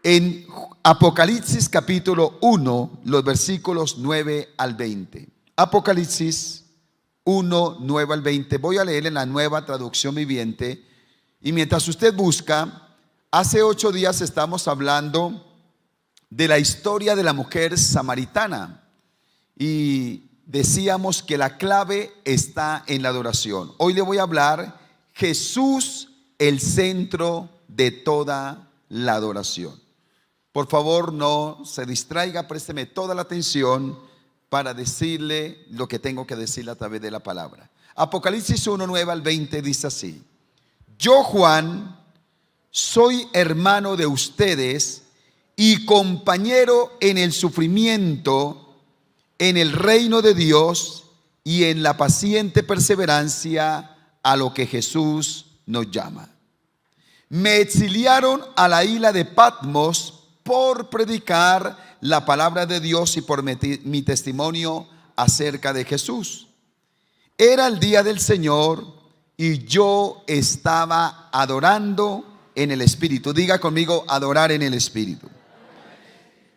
en Apocalipsis capítulo 1, los versículos 9 al 20. Apocalipsis 1, 9 al 20. Voy a leer en la Nueva Traducción Viviente. Y mientras usted busca, hace 8 días estamos hablando de la historia de la mujer samaritana. Y decíamos que la clave está en la adoración. Hoy le voy a hablar Jesús, el centro de toda la adoración. Por favor, no se distraiga, présteme toda la atención para decirle lo que tengo que decirle a través de la palabra. Apocalipsis 1, 9 al 20 dice así: yo, Juan, soy hermano de ustedes y compañero en el sufrimiento, en el reino de Dios y en la paciente perseverancia a lo que Jesús nos llama. Me exiliaron a la isla de Patmos por predicar la palabra de Dios y por mi testimonio acerca de Jesús. Era el día del Señor y yo estaba adorando en el Espíritu. Diga conmigo: adorar en el Espíritu.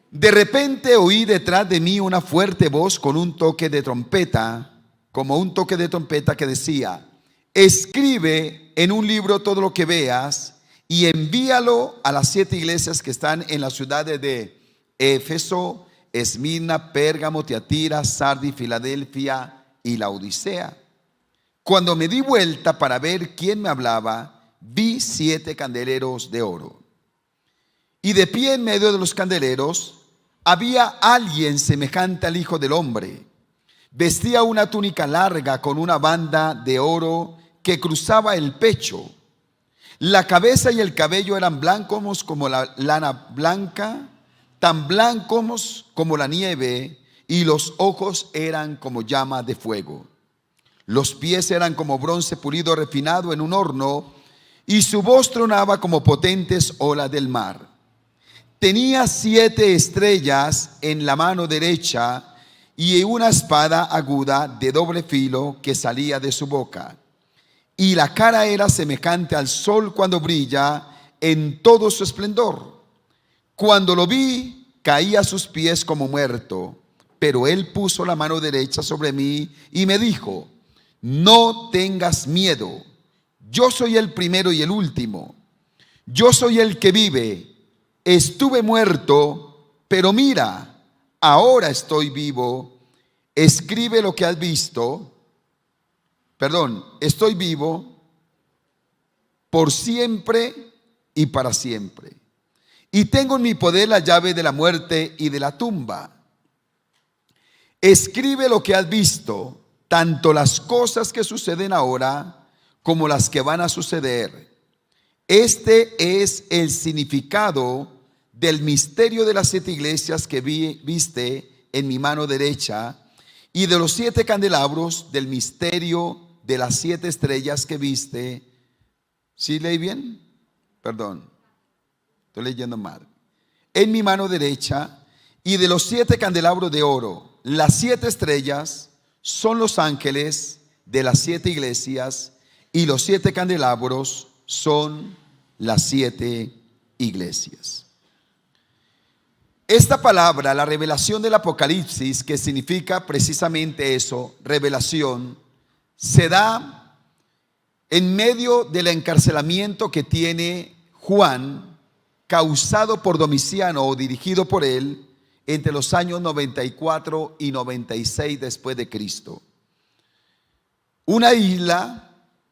De repente oí detrás de mí una fuerte voz con un toque de trompeta, como un toque de trompeta, que decía: escribe en un libro todo lo que veas y envíalo a las 7 iglesias que están en las ciudades de Éfeso, Esmirna, Pérgamo, Tiatira, Sardis, Filadelfia y Laodicea. Cuando me di vuelta para ver quién me hablaba, vi 7 candeleros de oro. Y de pie en medio de los candeleros había alguien semejante al Hijo del Hombre. Vestía una túnica larga con una banda de oro que cruzaba el pecho. La cabeza y el cabello eran blancos como la lana blanca, tan blancos como la nieve, y los ojos eran como llama de fuego. Los pies eran como bronce pulido refinado en un horno, y su voz tronaba como potentes olas del mar. Tenía 7 estrellas en la mano derecha y una espada aguda de doble filo que salía de su boca. Y la cara era semejante al sol cuando brilla en todo su esplendor. Cuando lo vi, caí a sus pies como muerto, pero él puso la mano derecha sobre mí y me dijo: no tengas miedo, yo soy el primero y el último. Yo soy el que vive. Estuve muerto, pero mira, ahora estoy vivo. Escribe lo que has visto. Estoy vivo por siempre y para siempre. Y tengo en mi poder la llave de la muerte y de la tumba. Escribe lo que has visto, tanto las cosas que suceden ahora como las que van a suceder. Este es el significado del misterio de las 7 iglesias que viste en mi mano derecha, y de los 7 candelabros del misterio de las 7 estrellas que viste. ¿Sí leí bien? Perdón, estoy leyendo mal. En mi mano derecha, y de los 7 candelabros de oro. Las 7 estrellas son los ángeles de las 7 iglesias, y los 7 candelabros son las 7 iglesias. Esta palabra, la revelación del Apocalipsis, que significa precisamente eso, revelación, se da en medio del encarcelamiento que tiene Juan, causado por Domiciano o dirigido por él, entre los años 94 y 96 después de Cristo. Una isla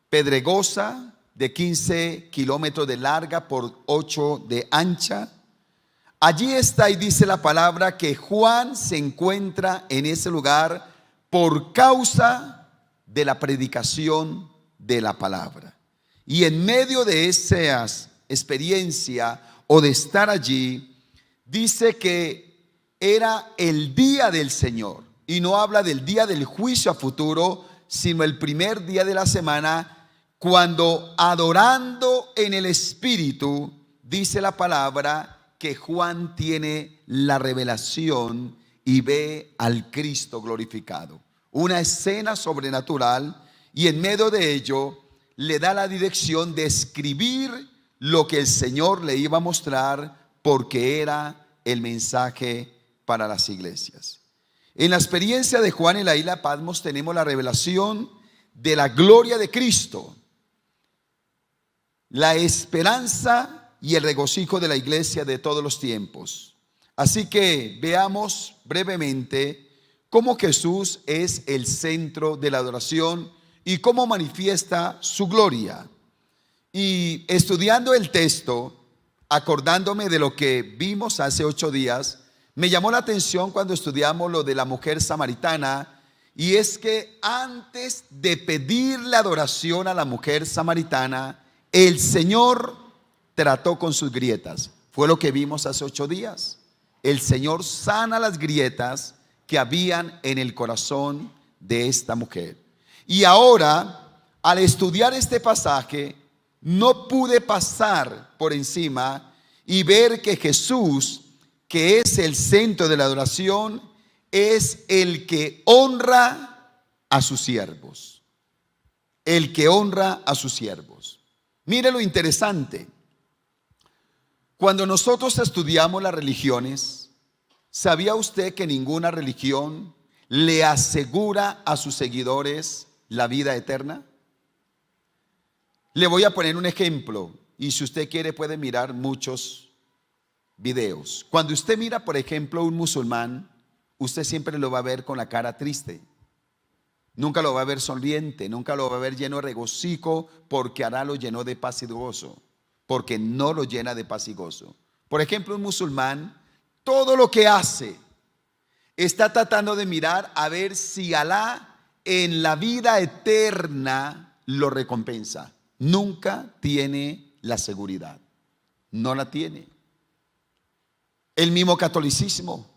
pedregosa de 15 kilómetros de larga por 8 de ancha. Allí está, y dice la palabra que Juan se encuentra en ese lugar por causa de la predicación de la palabra. Y en medio de esa experiencia o de estar allí, dice que era el día del Señor. Y no habla del día del juicio a futuro, sino el primer día de la semana, cuando adorando en el Espíritu, dice la palabra que Juan tiene la revelación y ve al Cristo glorificado. Una escena sobrenatural, y en medio de ello le da la dirección de escribir lo que el Señor le iba a mostrar porque era el mensaje para las iglesias. En la experiencia de Juan en la isla de Patmos tenemos la revelación de la gloria de Cristo, la esperanza y el regocijo de la iglesia de todos los tiempos. Así que veamos brevemente cómo Jesús es el centro de la adoración y cómo manifiesta su gloria. Y estudiando el texto, acordándome de lo que vimos hace 8 días, me llamó la atención cuando estudiamos lo de la mujer samaritana, y es que antes de pedirle adoración a la mujer samaritana, el Señor trató con sus grietas. Fue lo que vimos hace 8 días. El Señor sana las grietas que habían en el corazón de esta mujer. Y ahora, al estudiar este pasaje, no pude pasar por encima y ver que Jesús, que es el centro de la adoración, es el que honra a sus siervos. El que honra a sus siervos. Mire lo interesante. Cuando nosotros estudiamos las religiones, ¿sabía usted que ninguna religión le asegura a sus seguidores la vida eterna? Le voy a poner un ejemplo, y si usted quiere puede mirar muchos videos. Cuando usted mira, por ejemplo, un musulmán, usted siempre lo va a ver con la cara triste. Nunca lo va a ver sonriente, nunca lo va a ver lleno de regocijo, porque Alá lo llenó de paz y de gozo, porque no lo llena de paz y gozo. Por ejemplo, un musulmán, todo lo que hace, está tratando de mirar a ver si Alá en la vida eterna lo recompensa. Nunca tiene la seguridad, no la tiene. El mismo catolicismo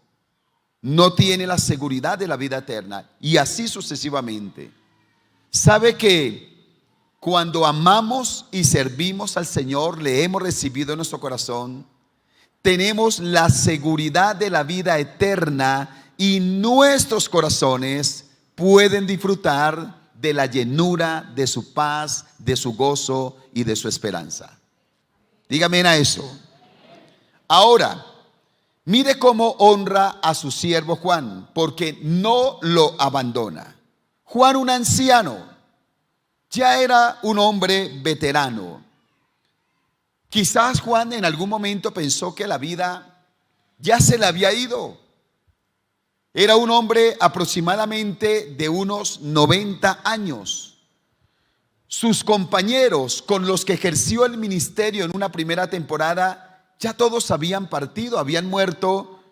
no tiene la seguridad de la vida eterna, y así sucesivamente. ¿Sabe que cuando amamos y servimos al Señor, le hemos recibido en nuestro corazón, tenemos la seguridad de la vida eterna, y nuestros corazones pueden disfrutar de la llenura de su paz, de su gozo y de su esperanza? Dígame a eso. Ahora, mire cómo honra a su siervo Juan, porque no lo abandona. Juan, un anciano, ya era un hombre veterano. Quizás Juan en algún momento pensó que la vida ya se le había ido. Era un hombre aproximadamente de unos 90 años. Sus compañeros con los que ejerció el ministerio en una primera temporada, ya todos habían partido, habían muerto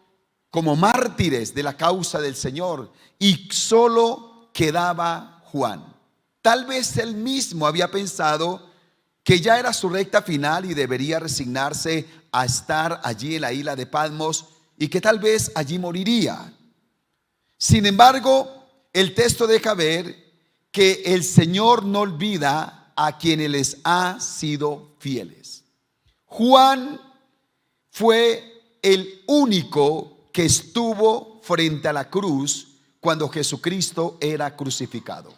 como mártires de la causa del Señor, y solo quedaba Juan. Tal vez él mismo había pensado que ya era su recta final y debería resignarse a estar allí en la isla de Patmos, y que tal vez allí moriría. Sin embargo, el texto deja ver que el Señor no olvida a quienes les ha sido fieles. Juan fue el único que estuvo frente a la cruz cuando Jesucristo era crucificado.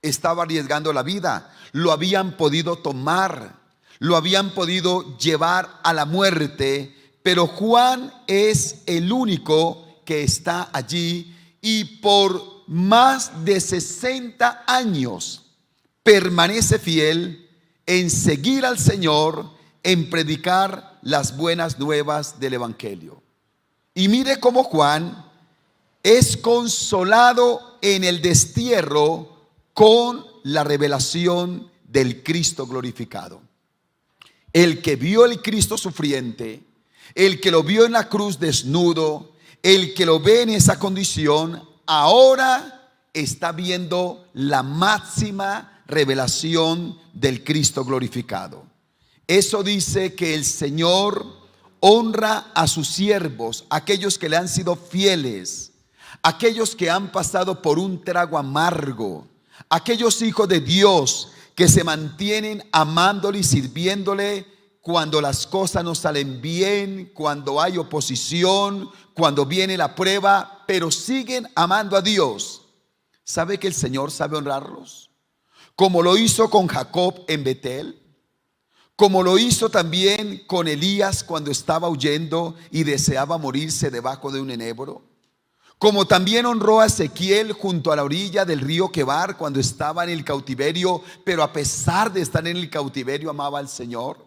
Estaba arriesgando la vida, lo habían podido tomar, lo habían podido llevar a la muerte, pero Juan es el único que está allí, y por más de 60 años permanece fiel en seguir al Señor, en predicar las buenas nuevas del Evangelio. Y mire cómo Juan es consolado en el destierro con la revelación del Cristo glorificado. El que vio el Cristo sufriente, el que lo vio en la cruz desnudo, el que lo ve en esa condición, ahora está viendo la máxima revelación del Cristo glorificado. Eso dice que el Señor honra a sus siervos, aquellos que le han sido fieles, aquellos que han pasado por un trago amargo, aquellos hijos de Dios que se mantienen amándole y sirviéndole cuando las cosas no salen bien, cuando hay oposición, cuando viene la prueba, pero siguen amando a Dios. ¿Sabe que el Señor sabe honrarlos? Como lo hizo con Jacob en Betel, como lo hizo también con Elías cuando estaba huyendo y deseaba morirse debajo de un enebro, como también honró a Ezequiel junto a la orilla del río Quebar cuando estaba en el cautiverio, pero a pesar de estar en el cautiverio amaba al Señor,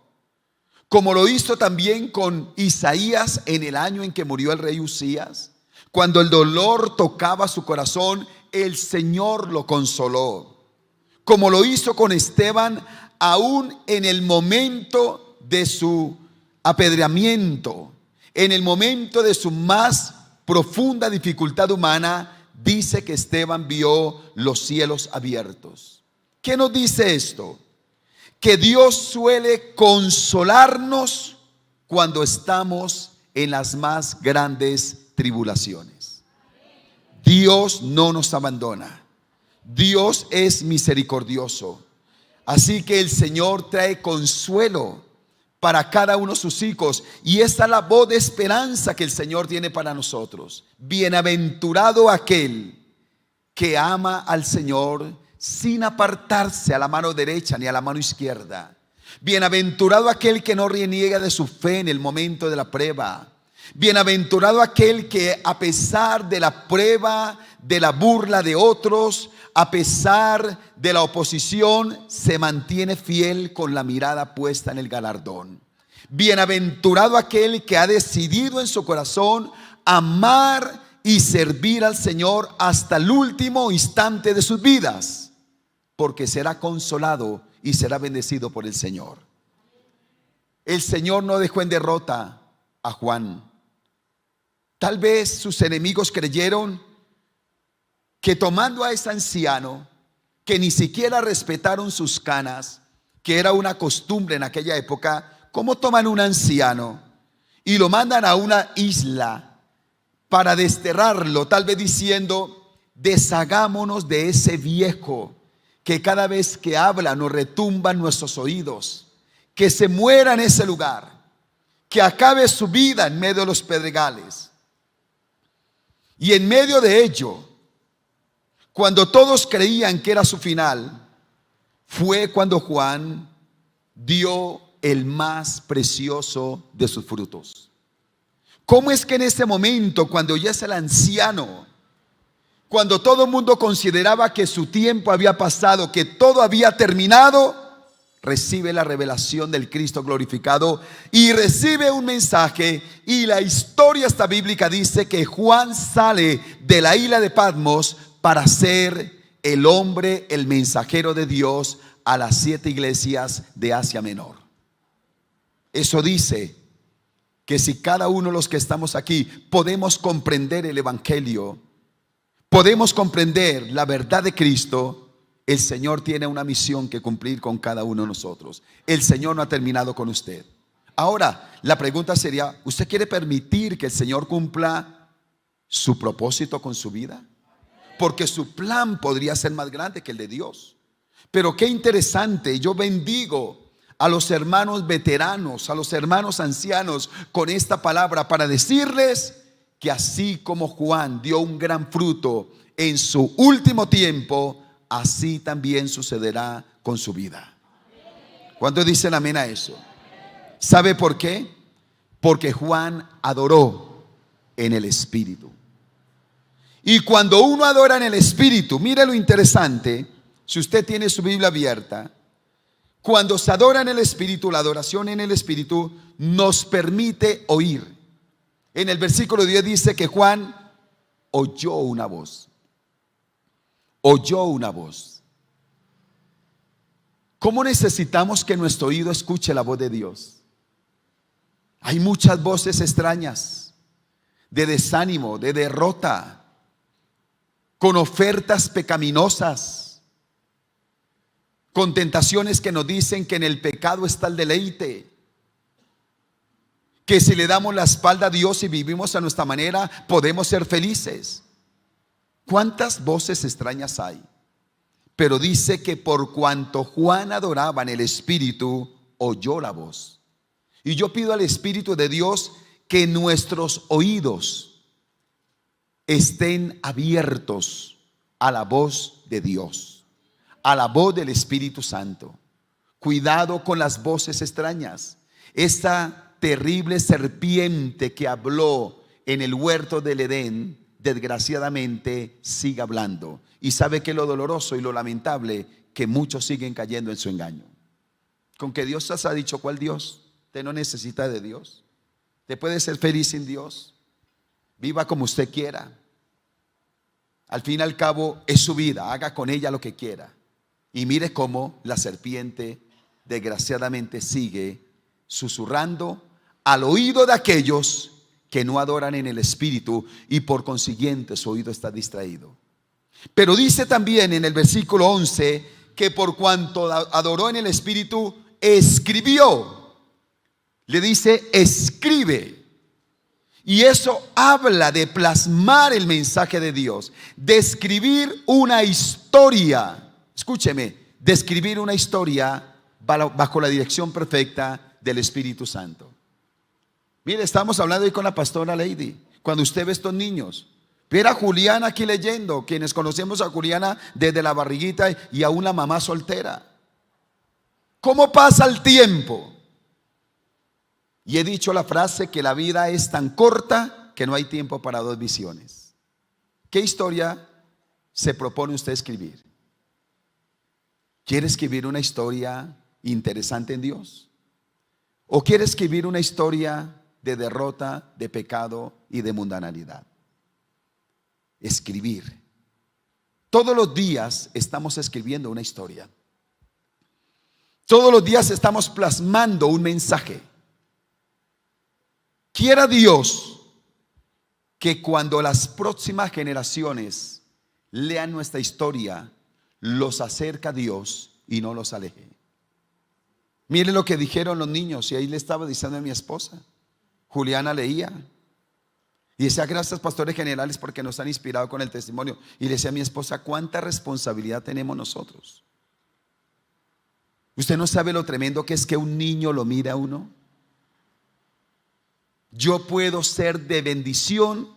como lo hizo también con Isaías en el año en que murió el rey Usías, cuando el dolor tocaba su corazón, el Señor lo consoló, como lo hizo con Esteban aún en el momento de su apedreamiento, en el momento de su más profunda dificultad humana. Dice que Esteban vio los cielos abiertos. ¿Qué nos dice esto? Que Dios suele consolarnos cuando estamos en las más grandes tribulaciones. Dios no nos abandona. Dios es misericordioso. Así que el Señor trae consuelo para cada uno de sus hijos. Y esta es la voz de esperanza que el Señor tiene para nosotros. Bienaventurado aquel que ama al Señor sin apartarse a la mano derecha ni a la mano izquierda. Bienaventurado aquel que no reniega de su fe en el momento de la prueba. Bienaventurado aquel que a pesar de la prueba, de la burla de otros, a pesar de la oposición, se mantiene fiel con la mirada puesta en el galardón. Bienaventurado aquel que ha decidido en su corazón amar y servir al Señor hasta el último instante de sus vidas, porque será consolado y será bendecido por el Señor. El Señor no dejó en derrota a Juan. Tal vez sus enemigos creyeron que tomando a ese anciano, que ni siquiera respetaron sus canas, que era una costumbre en aquella época, ¿cómo toman un anciano y lo mandan a una isla para desterrarlo? Tal vez diciendo: deshagámonos de ese viejo que cada vez que habla nos retumba en nuestros oídos, que se muera en ese lugar, que acabe su vida en medio de los pedregales. Y en medio de ello, cuando todos creían que era su final, fue cuando Juan dio el más precioso de sus frutos. ¿Cómo es que en ese momento, cuando ya es el anciano, cuando todo el mundo consideraba que su tiempo había pasado, que todo había terminado, recibe la revelación del Cristo glorificado y recibe un mensaje? Y la historia esta bíblica dice que Juan sale de la isla de Patmos para ser el hombre, el mensajero de Dios a las 7 iglesias de Asia Menor. Eso dice que si cada uno de los que estamos aquí podemos comprender el evangelio, podemos comprender la verdad de Cristo, el Señor tiene una misión que cumplir con cada uno de nosotros. El Señor no ha terminado con usted. Ahora, la pregunta sería: ¿usted quiere permitir que el Señor cumpla su propósito con su vida? Porque su plan podría ser más grande que el de Dios. Pero qué interesante, yo bendigo a los hermanos veteranos, a los hermanos ancianos con esta palabra para decirles que así como Juan dio un gran fruto en su último tiempo, así también sucederá con su vida. ¿Cuántos dicen amén a eso? ¿Sabe por qué? Porque Juan adoró en el Espíritu. Y cuando uno adora en el Espíritu, mire lo interesante, si usted tiene su Biblia abierta, cuando se adora en el Espíritu, la adoración en el Espíritu nos permite oír. En el versículo 10 dice que Juan oyó una voz. Oyó una voz. ¿Cómo necesitamos que nuestro oído escuche la voz de Dios? Hay muchas voces extrañas, de desánimo, de derrota, con ofertas pecaminosas, con tentaciones que nos dicen que en el pecado está el deleite, que si le damos la espalda a Dios y vivimos a nuestra manera, podemos ser felices. ¿Cuántas voces extrañas hay? Pero dice que por cuanto Juan adoraba en el Espíritu, oyó la voz. Y yo pido al Espíritu de Dios que nuestros oídos estén abiertos a la voz de Dios, a la voz del Espíritu Santo. Cuidado con las voces extrañas. Esta terrible serpiente que habló en el huerto del Edén, desgraciadamente sigue hablando. Y sabe que lo doloroso y lo lamentable, que muchos siguen cayendo en su engaño. Con que Dios os ha dicho cuál Dios. Usted no necesita de Dios. Usted puede ser feliz sin Dios. Viva como usted quiera. Al fin y al cabo es su vida. Haga con ella lo que quiera. Y mire cómo la serpiente desgraciadamente sigue susurrando al oído de aquellos que no adoran en el espíritu, y por consiguiente su oído está distraído. Pero dice también en el versículo 11 que por cuanto adoró en el espíritu, escribió. Le dice escribe. Y eso habla de plasmar el mensaje de Dios, de escribir una historia. Escúcheme, de escribir una historia bajo la dirección perfecta del Espíritu Santo. Mire, estamos hablando hoy con la pastora Lady. Cuando usted ve estos niños, ver a Juliana aquí leyendo, quienes conocemos a Juliana desde la barriguita y aún la mamá soltera. ¿Cómo pasa el tiempo? Y he dicho la frase que la vida es tan corta que no hay tiempo para dos visiones. ¿Qué historia se propone usted escribir? ¿Quiere escribir una historia interesante en Dios? ¿O quiere escribir una historia de derrota, de pecado y de mundanalidad? Escribir. Todos los días estamos escribiendo una historia. Todos los días estamos plasmando un mensaje. Quiera Dios que cuando las próximas generaciones lean nuestra historia, los acerca a Dios y no los aleje. Mire lo que dijeron los niños, y ahí le estaba diciendo a mi esposa. Juliana leía y decía: gracias, pastores generales, porque nos han inspirado con el testimonio. Y le decía a mi esposa: cuánta responsabilidad tenemos nosotros. Usted no sabe lo tremendo que es que un niño lo mire a uno. Yo puedo ser de bendición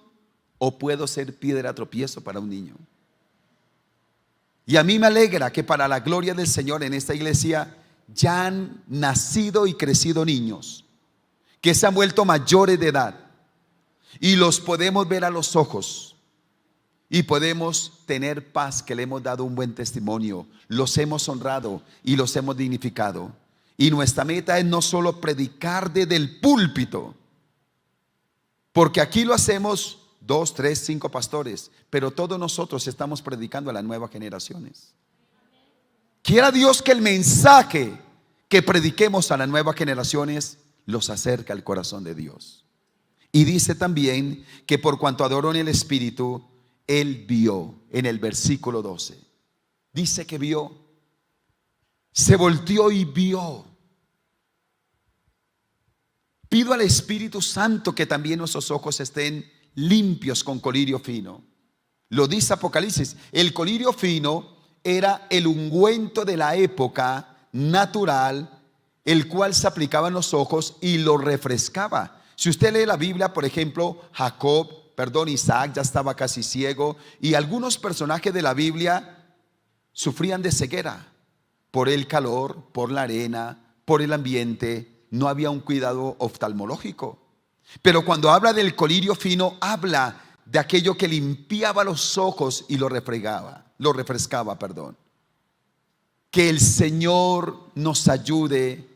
o puedo ser piedra de tropiezo para un niño. Y a mí me alegra que para la gloria del Señor en esta iglesia ya han nacido y crecido niños que se han vuelto mayores de edad, y los podemos ver a los ojos y podemos tener paz, que le hemos dado un buen testimonio, los hemos honrado y los hemos dignificado. Y nuestra meta es no solo predicar desde el púlpito, porque aquí lo hacemos 2, 3, 5 pastores, pero todos nosotros estamos predicando a las nuevas generaciones. Quiera Dios que el mensaje que prediquemos a las nuevas generaciones los acerca al corazón de Dios. Y dice también que por cuanto adoró en el Espíritu, él vio. En el versículo 12 dice que vio, se volteó y vio. Pido al Espíritu Santo que también nuestros ojos estén limpios con colirio fino. Lo dice Apocalipsis. El colirio fino era el ungüento de la época natural, el cual se aplicaba en los ojos y lo refrescaba. Si usted lee la Biblia, por ejemplo, Isaac ya estaba casi ciego, y algunos personajes de la Biblia sufrían de ceguera por el calor, por la arena, por el ambiente. No había un cuidado oftalmológico. Pero cuando habla del colirio fino, habla de aquello que limpiaba los ojos y lo refrescaba. Que el Señor nos ayude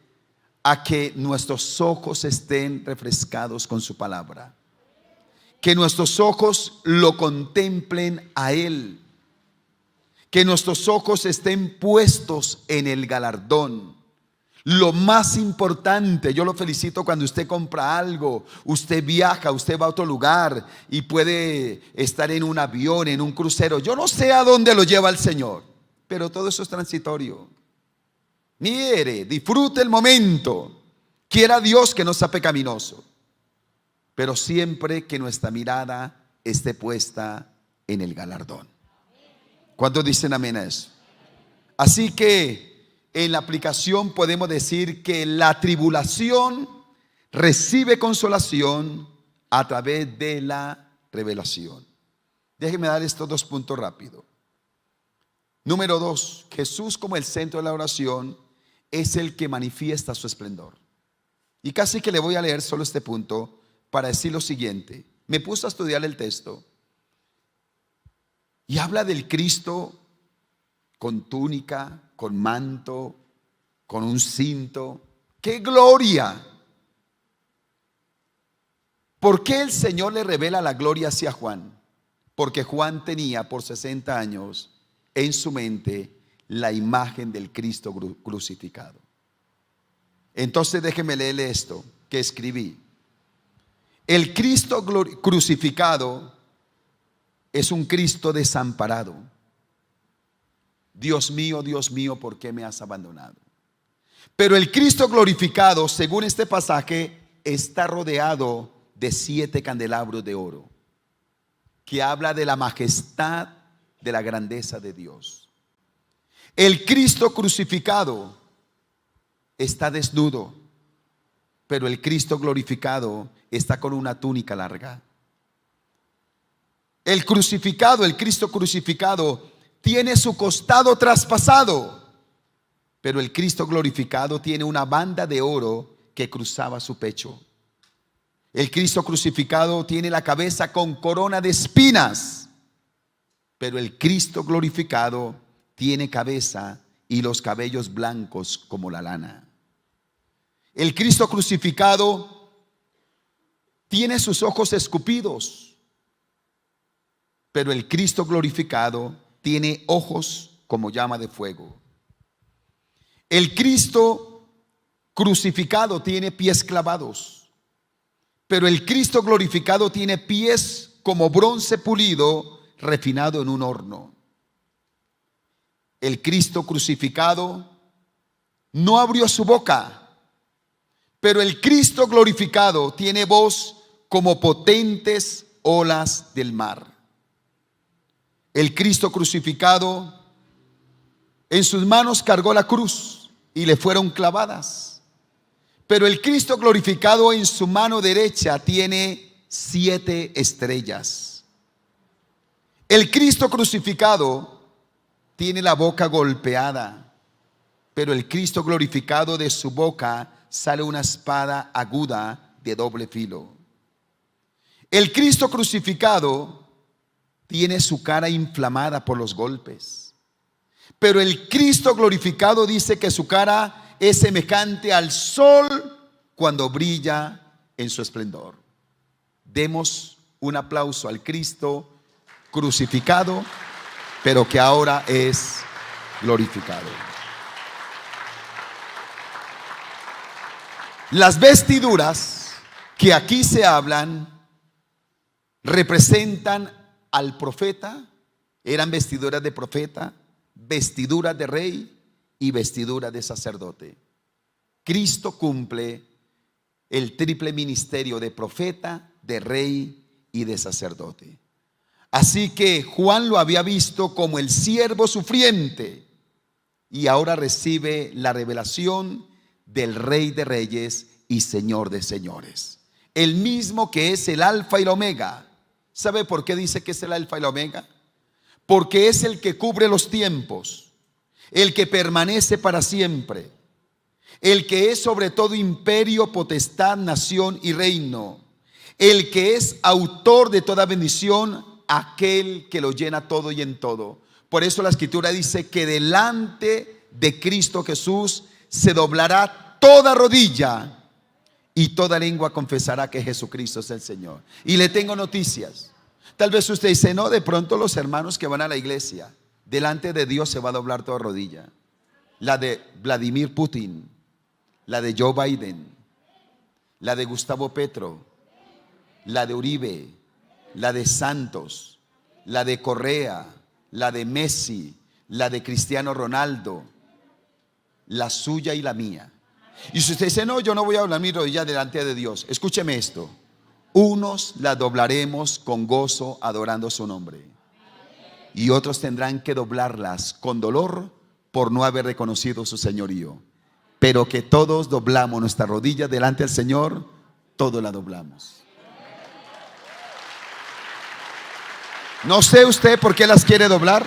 a que nuestros ojos estén refrescados con su palabra. Que nuestros ojos lo contemplen a Él. Que nuestros ojos estén puestos en el galardón. Lo más importante, yo lo felicito cuando usted compra algo, usted viaja, usted va a otro lugar y puede estar en un avión, en un crucero. Yo no sé a dónde lo lleva el Señor, pero todo eso es transitorio. Mire, disfrute el momento. Quiera Dios que no sea pecaminoso, pero siempre que nuestra mirada esté puesta en el galardón. ¿Cuántos dicen amén a eso? Así que en la aplicación podemos decir que la tribulación recibe consolación a través de la revelación. Déjenme dar estos 2 puntos rápido. Número 2, Jesús como el centro de la oración es el que manifiesta su esplendor. Y casi que le voy a leer solo este punto para decir lo siguiente. Me puse a estudiar el texto y habla del Cristo con túnica, con manto, con un cinto. ¡Qué gloria! ¿Por qué el Señor le revela la gloria hacia Juan? Porque Juan tenía por 60 años en su mente la imagen del Cristo crucificado. Entonces déjeme leerle esto que escribí. El Cristo crucificado es un Cristo desamparado. Dios mío, ¿por qué me has abandonado? Pero el Cristo glorificado, según este pasaje, está rodeado de 7 candelabros de oro, que habla de la majestad, de la grandeza de Dios. El Cristo crucificado está desnudo, pero el Cristo glorificado está con una túnica larga. El crucificado, el Cristo crucificado, tiene su costado traspasado, pero el Cristo glorificado tiene una banda de oro que cruzaba su pecho. El Cristo crucificado tiene la cabeza con corona de espinas, pero el Cristo glorificado tiene cabeza y los cabellos blancos como la lana. El Cristo crucificado tiene sus ojos escupidos, pero el Cristo glorificado tiene ojos como llama de fuego. El Cristo crucificado tiene pies clavados, pero el Cristo glorificado tiene pies como bronce pulido, refinado en un horno. El Cristo crucificado no abrió su boca, pero el Cristo glorificado tiene voz como potentes olas del mar. El Cristo crucificado en sus manos cargó la cruz y le fueron clavadas. Pero el Cristo glorificado en su mano derecha tiene 7 estrellas. El Cristo crucificado tiene la boca golpeada, pero el Cristo glorificado de su boca sale una espada aguda de doble filo. El Cristo crucificado tiene su cara inflamada por los golpes, pero el Cristo glorificado dice que su cara es semejante al sol cuando brilla en su esplendor. Demos un aplauso al Cristo crucificado, pero que ahora es glorificado. Las vestiduras que aquí se hablan representan al profeta. Eran vestiduras de profeta, vestiduras de rey y vestiduras de sacerdote. Cristo cumple el triple ministerio de profeta, de rey y de sacerdote. Así que Juan lo había visto como el siervo sufriente y ahora recibe la revelación del Rey de Reyes y Señor de Señores. El mismo que es el Alfa y el Omega. ¿Sabe por qué dice que es el Alfa y el Omega? Porque es el que cubre los tiempos, el que permanece para siempre, el que es sobre todo imperio, potestad, nación y reino, el que es autor de toda bendición, aquel que lo llena todo y en todo. Por eso la Escritura dice que delante de Cristo Jesús se doblará toda rodilla y toda lengua confesará que Jesucristo es el Señor. Y le tengo noticias. Tal vez usted dice, no, de pronto los hermanos que van a la iglesia, delante de Dios se va a doblar toda rodilla. La de Vladimir Putin, la de Joe Biden, la de Gustavo Petro, la de Uribe, la de Santos, la de Correa, la de Messi, la de Cristiano Ronaldo, la suya y la mía. Y si usted dice, no, yo no voy a doblar mi rodilla delante de Dios, escúcheme esto: unos la doblaremos con gozo adorando su nombre, y otros tendrán que doblarlas con dolor por no haber reconocido su señorío. Pero que todos doblamos nuestra rodilla delante del Señor, todos la doblamos. No sé usted por qué las quiere doblar,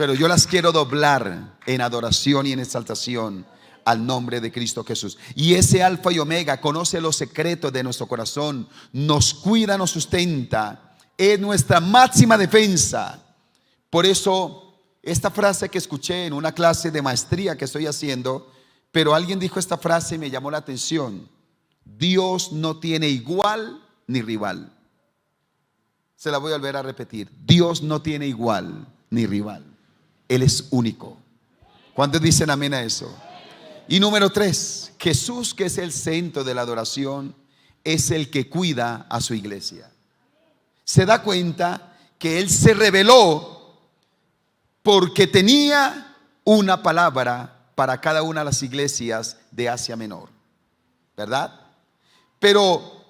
pero yo las quiero doblar en adoración y en exaltación al nombre de Cristo Jesús. Y ese Alfa y Omega conoce los secretos de nuestro corazón, nos cuida, nos sustenta, es nuestra máxima defensa. Por eso esta frase que escuché en una clase de maestría que estoy haciendo, pero alguien dijo esta frase y me llamó la atención: Dios no tiene igual ni rival. Se la voy a volver a repetir: Dios no tiene igual ni rival, Él es único. ¿Cuántos dicen amén a eso? Y número 3, Jesús, que es el centro de la adoración, es el que cuida a su iglesia. Se da cuenta que Él se reveló porque tenía una palabra para cada una de las iglesias de Asia Menor, ¿verdad? Pero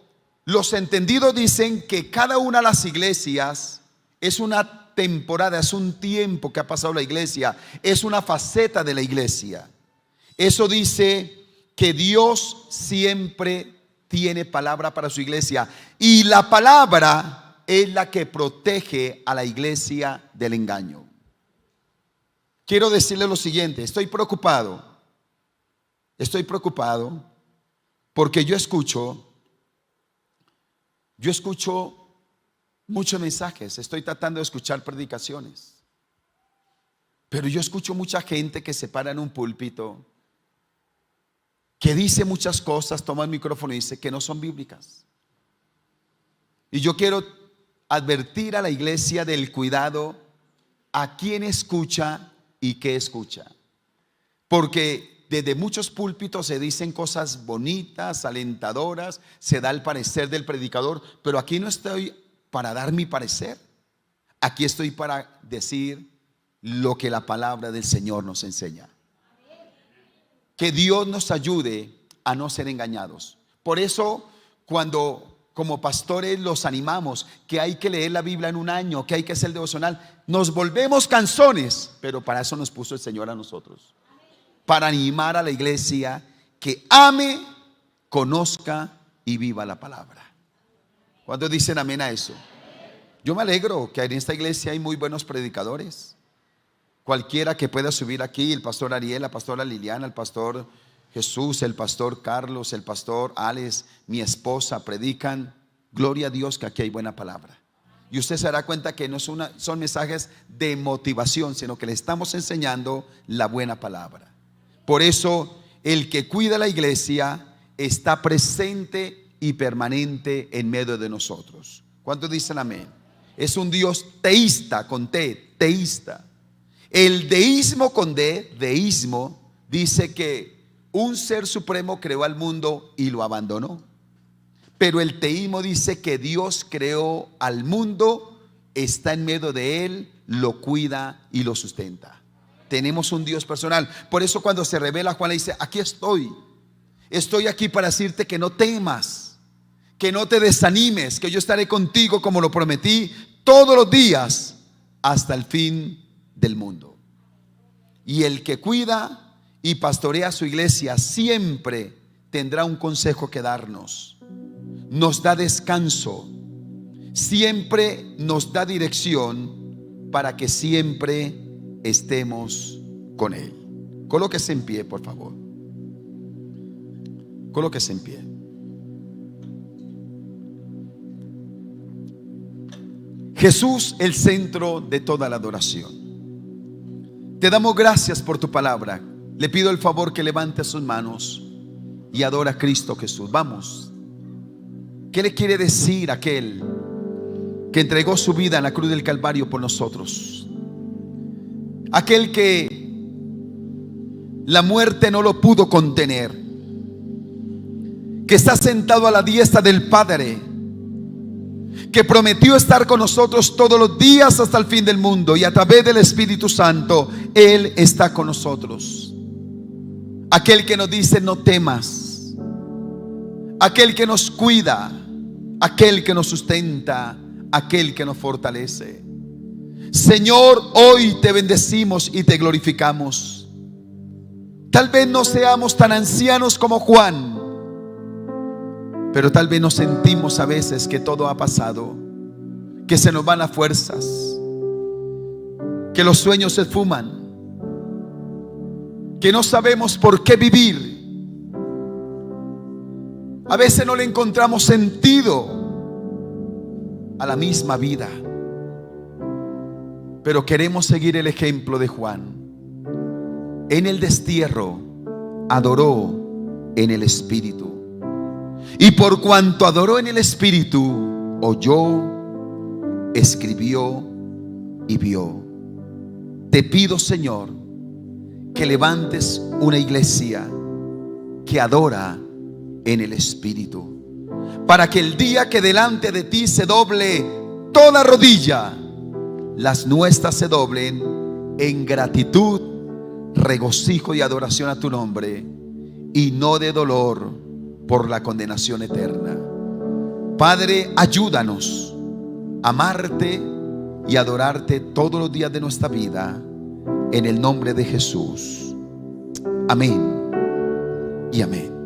los entendidos dicen que cada una de las iglesias es una temporada, es un tiempo que ha pasado la iglesia, es una faceta de la iglesia. Eso dice que Dios siempre tiene palabra para su iglesia, y la palabra es la que protege a la iglesia del engaño. Quiero decirle lo siguiente: estoy preocupado porque yo escucho muchos mensajes, estoy tratando de escuchar predicaciones, pero yo escucho mucha gente que se para en un púlpito, que dice muchas cosas, toma el micrófono y dice que no son bíblicas. Y yo quiero advertir a la iglesia del cuidado a quien escucha y qué escucha, porque desde muchos púlpitos se dicen cosas bonitas, alentadoras, se da el parecer del predicador, pero aquí no estoy para dar mi parecer, aquí estoy para decir lo que la palabra del Señor nos enseña. Que Dios nos ayude a no ser engañados. Por eso, cuando como pastores los animamos que hay que leer la Biblia en un año, que hay que hacer devocional, nos volvemos cansones, pero para eso nos puso el Señor a nosotros, para animar a la iglesia que ame, conozca y viva la palabra. ¿Cuántos dicen amén a eso? Yo me alegro que en esta iglesia hay muy buenos predicadores. Cualquiera que pueda subir aquí, el pastor Ariel, la pastora Liliana, el pastor Jesús, el pastor Carlos, el pastor Alex, mi esposa, predican. Gloria a Dios que aquí hay buena palabra. Y usted se dará cuenta que no son mensajes de motivación, sino que le estamos enseñando la buena palabra. Por eso el que cuida la iglesia está presente y permanente en medio de nosotros. ¿Cuántos dicen amén? Es un Dios teísta, con T, teísta. El deísmo con D, deísmo, dice que un ser supremo creó al mundo y lo abandonó. Pero el teísmo dice que Dios creó al mundo, está en medio de él, lo cuida y lo sustenta. Tenemos un Dios personal. Por eso cuando se revela, Juan le dice: aquí estoy aquí para decirte que no temas, que no te desanimes, que yo estaré contigo como lo prometí todos los días hasta el fin del mundo. Y el que cuida y pastorea su iglesia siempre tendrá un consejo que darnos. Nos da descanso, siempre nos da dirección para que siempre estemos con él. Colóquese en pie, por favor. Colóquese en pie. Jesús, el centro de toda la adoración. Te damos gracias por tu palabra. Le pido el favor que levante sus manos y adora a Cristo Jesús. Vamos. ¿Qué le quiere decir aquel que entregó su vida en la cruz del Calvario por nosotros? Aquel que la muerte no lo pudo contener, que está sentado a la diestra del Padre, que prometió estar con nosotros todos los días hasta el fin del mundo, y a través del Espíritu Santo Él está con nosotros. Aquel que nos dice: no temas. Aquel que nos cuida, aquel que nos sustenta, aquel que nos fortalece. Señor, hoy te bendecimos y te glorificamos. Tal vez no seamos tan ancianos como Juan, pero tal vez nos sentimos a veces que todo ha pasado, que se nos van las fuerzas, que los sueños se esfuman, que no sabemos por qué vivir. A veces no le encontramos sentido a la misma vida, pero queremos seguir el ejemplo de Juan. En el destierro adoró en el Espíritu, y por cuanto adoró en el Espíritu, oyó, escribió y vio. Te pido, Señor, que levantes una iglesia que adora en el Espíritu, para que el día que delante de ti se doble toda rodilla, las nuestras se doblen en gratitud, regocijo y adoración a tu nombre, y no de dolor por la condenación eterna. Padre, ayúdanos a amarte y adorarte todos los días de nuestra vida, en el nombre de Jesús. Amén y amén.